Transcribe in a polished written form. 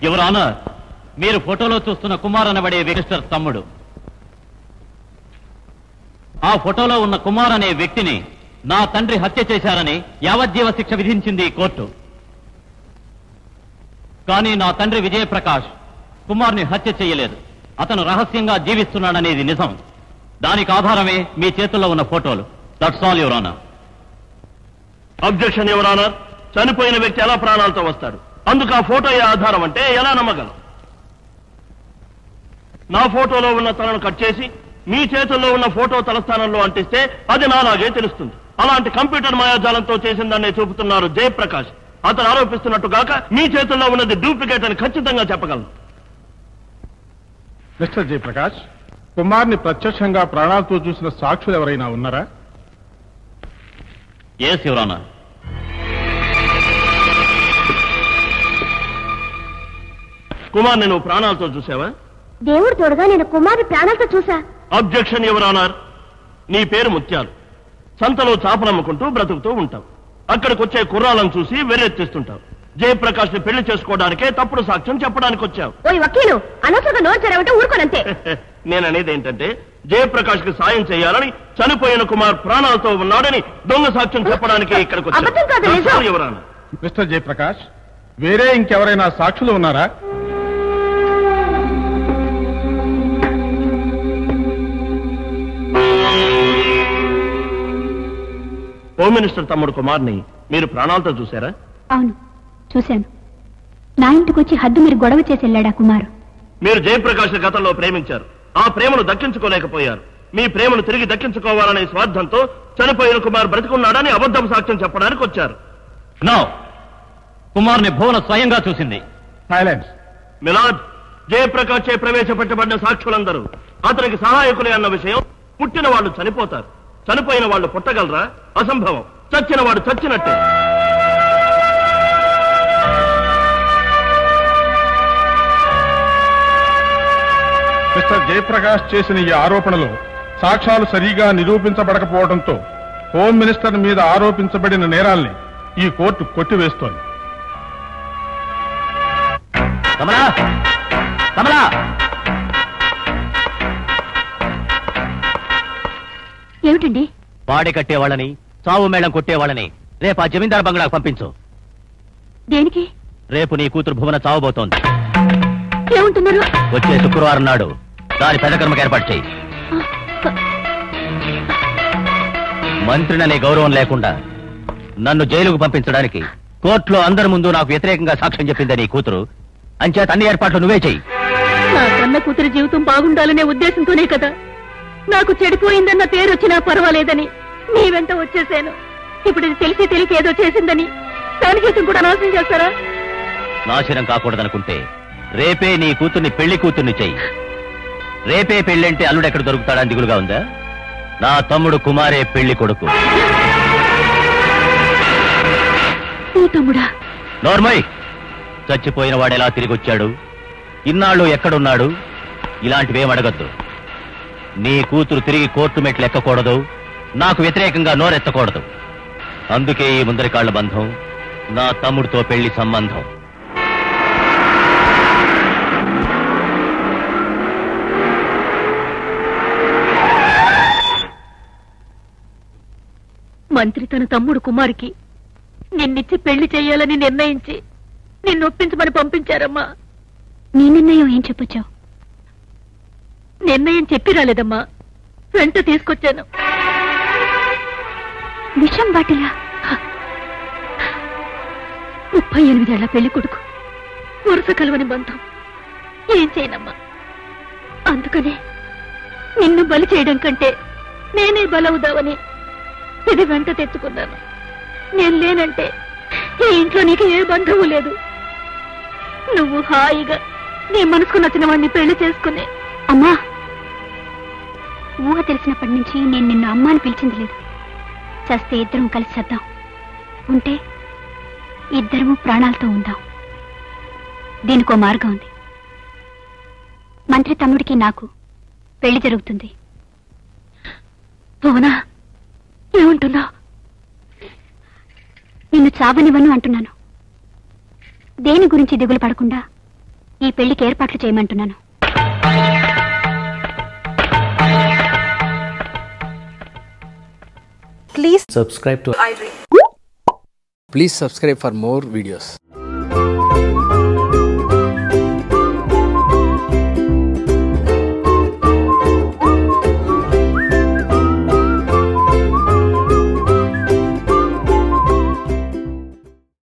Your honour, మీరు ఫోటోలో చూస్తున్న కుమార్ అనబడే మినిస్టర్ తమ్ముడు. ఆ ఫోటోలో ఉన్న కుమార్ అనే వ్యక్తిని నా తండ్రి హత్య చేశారని యావజ్జీవ శిక్ష విధించింది కోర్టు. కానీ నా తండ్రి విజయప్రకాష్ కుమార్ని హత్య చేయలేదు. అతను రహస్యంగా జీవిస్తున్నాడనేది నిజం. దానికి ఆధారమే మీ చేతుల్లో ఉన్న ఫోటోలు. That's all your honour. Objection your honour. చనిపోయిన వ్యక్తి ఎలా ప్రాణాలతో వస్తాడు? అందుకు ఆ ఫోటో ఆధారం అంటే ఎలా నమ్మగలం? నా ఫోటోలో ఉన్న తలను కట్ చేసి మీ చేతుల్లో ఉన్న ఫోటో తలస్థానంలో అంటిస్తే అది నాలాగే తెలుస్తుంది. అలాంటి కంప్యూటర్ మాయాజాలంతో చేసిందనే చూపుతున్నారు జయప్రకాష్. అతను ఆరోపిస్తున్నట్టుగాక మీ చేతుల్లో ఉన్నది డూప్లికేట్ అని ఖచ్చితంగా చెప్పగలను. మిస్టర్ జయప్రకాష్, కుమార్ని ప్రత్యక్షంగా ప్రాణాలతో చూసిన సాక్షులు ఎవరైనా ఉన్నారా? Yes your honour. కుమార్ని నువ్వు ప్రాణాలతో చూసావా? దేవుడు తోడుగా నేను కుమార్ని ప్రాణాలతో చూసా. Objection your honour. నీ పేరు ముత్యాలు. సంతలో చాపనమ్ముకుంటూ బ్రతుకుతూ ఉంటావు. అక్కడికి వచ్చే కుర్రాలను చూసి వెర్రెత్తిస్తుంటావు. జయప్రకాష్ ని పెళ్లి చేసుకోవడానికే తప్పుడు సాక్ష్యం చెప్పడానికి వచ్చావు. ఓయ్ వకీలు, అనవసరంగా నోరు తెరవంటే ఊరుకోనంతే. నేననేది ఏంటంటే జయప్రకాష్ కి సాయం చేయాలని చనిపోయిన కుమార్ ప్రాణాలతో ఉన్నాడని దొంగ సాక్ష్యం చెప్పడానికి ఇక్కడికి వచ్చావు. Your honour. మిస్టర్ జయప్రకాష్, వేరే ఇంకెవరైనా సాక్షులు ఉన్నారా? హోమ్ మినిస్టర్ తమ్ముడు కుమార్ని మీరు ప్రాణాలతో చూశారా? అవును, చూశాను. నా ఇంటికి వచ్చి హద్దు మీరు గొడవ చేసి వెళ్ళాడా కుమారు? మీరు జయప్రకాష్ గతంలో ప్రేమించారు. ఆ ప్రేమను దక్కించుకోలేకపోయారు. మీ ప్రేమను తిరిగి దక్కించుకోవాలనే స్వార్థంతో చనిపోయిన కుమార్ బ్రతికున్నాడని అబద్ధం సాక్ష్యం చెప్పడానికి వచ్చారు. నో, కుమార్ని భువన స్వయంగా చూసింది. సైలెన్స్. మిలాద్, జయప్రకాష్ చే ప్రవేశపెట్టబడిన సాక్షులందరూ అతనికి సహాయకులే అన్న విషయం. పుట్టిన వాళ్ళు చనిపోతారు, చనిపోయిన వాళ్ళు పుట్టగలరా? అసంభవం. చచ్చిన వాడు చచ్చినట్టే. మిస్టర్ జయప్రకాష్ చేసిన ఈ ఆరోపణలు సాక్ష్యాలు సరిగా నిరూపించబడకపోవడంతో హోమ్ మినిస్టర్ మీద ఆరోపించబడిన నేరాల్ని ఈ కోర్టు కొట్టివేస్తోంది. కమలా, కమలా, ఏమిటండి? పాడి కట్టేవాళ్ళని, చావు మేళం కొట్టేవాళ్ళని రేపు ఆ జమీందార్ బంగ్లాకు పంపించు. దేనికి? రేపు నీ కూతురు భువన చావబోతోంది. ఏమంటున్నారు? వచ్చే శుక్రవారం నాడు దాని పెదకర్మకు ఏర్పాటు చేయి. మంత్రిననే గౌరవం లేకుండా నన్ను జైలుకు పంపించడానికి కోర్టులో అందరి ముందు నాకు వ్యతిరేకంగా సాక్ష్యం చెప్పిందని కూతురు. అంచేత అన్ని ఏర్పాట్లు నువ్వే చెయ్యి. నా కన్న కూతురు జీవితం బాగుండాలనే ఉద్దేశంతోనే కదా నాకు చెడిపోయిందన్న పేరు వచ్చినా పర్వాలేదని నీ వెంట వచ్చేసాను. ఇప్పుడు ఇది తెలిసి తెలిసి ఏదో చేసిందని దాని జీవితం కూడా నాశనం చేస్తారా? నాశనం కాకూడదనుకుంటే రేపే నీ కూతుర్ని పెళ్లి కూతుర్ని చెయ్యి. రేపే పెళ్ళంటే అల్లుడెక్కడ దొరుకుతాడని దిగులుగా ఉందా? నా తమ్ముడు కుమారే పెళ్లి కొడుకు. తమ్ముడా? నోర్మయ్, చచ్చిపోయిన వాడెలా తిరిగి వచ్చాడు, ఇన్నాళ్ళు ఎక్కడున్నాడు, ఇలాంటివేం అడగద్దు. నీ కూతురు తిరిగి కోర్టు మెట్లు ఎక్కకూడదు, నాకు వ్యతిరేకంగా నోరెత్తకూడదు. అందుకే ఈ ముందరికాళ్ల బంధం, నా తమ్ముడితో పెళ్లి సంబంధం. మంత్రి తన తమ్ముడు కుమార్కి నిన్నిచ్చి పెళ్లి చెయ్యాలని నిర్ణయించి నిన్ను ఒప్పించమని పంపించారమ్మా. నీ నిర్ణయం ఏం చెప్పొచ్చావు? నిర్ణయం చెప్పి రాలేదమ్మా, వెంట తీసుకొచ్చాను. విషం బాటిలా? 38 ఏళ్ల పెళ్లి కొడుకు, వరుస కలవని బంధం. ఏం చేయనమ్మా? అందుకనే నిన్ను బలి చేయడం కంటే నేనే బలవుదావని ఇది వెంట తెచ్చుకున్నాను. నేను లేనంటే ఈ ఇంట్లో నీకు ఏ బంధువు లేదు. నువ్వు హాయిగా నీ మనసుకు నచ్చిన వాడిని పెళ్లి చేసుకునే. అమ్మా, ఊహ తెలిసినప్పటి నుంచి నేను నిన్ను అమ్మ అని పిలిచింది లేదు. చస్తే ఇద్దరం కలిసి చేద్దాం, ఉంటే ఇద్దరము ప్రాణాలతో ఉందాం. దీనికో మార్గం ఉంది. మంత్రి తమ్ముడికి నాకు పెళ్లి జరుగుతుంది. భువనా, ఏమంటున్నా? నిన్ను చావనివ్వను అంటున్నాను. దేని గురించి దిగులు పడకుండా ఈ పెళ్లికి ఏర్పాట్లు చేయమంటున్నాను. Please subscribe to iDream. Please subscribe for more videos.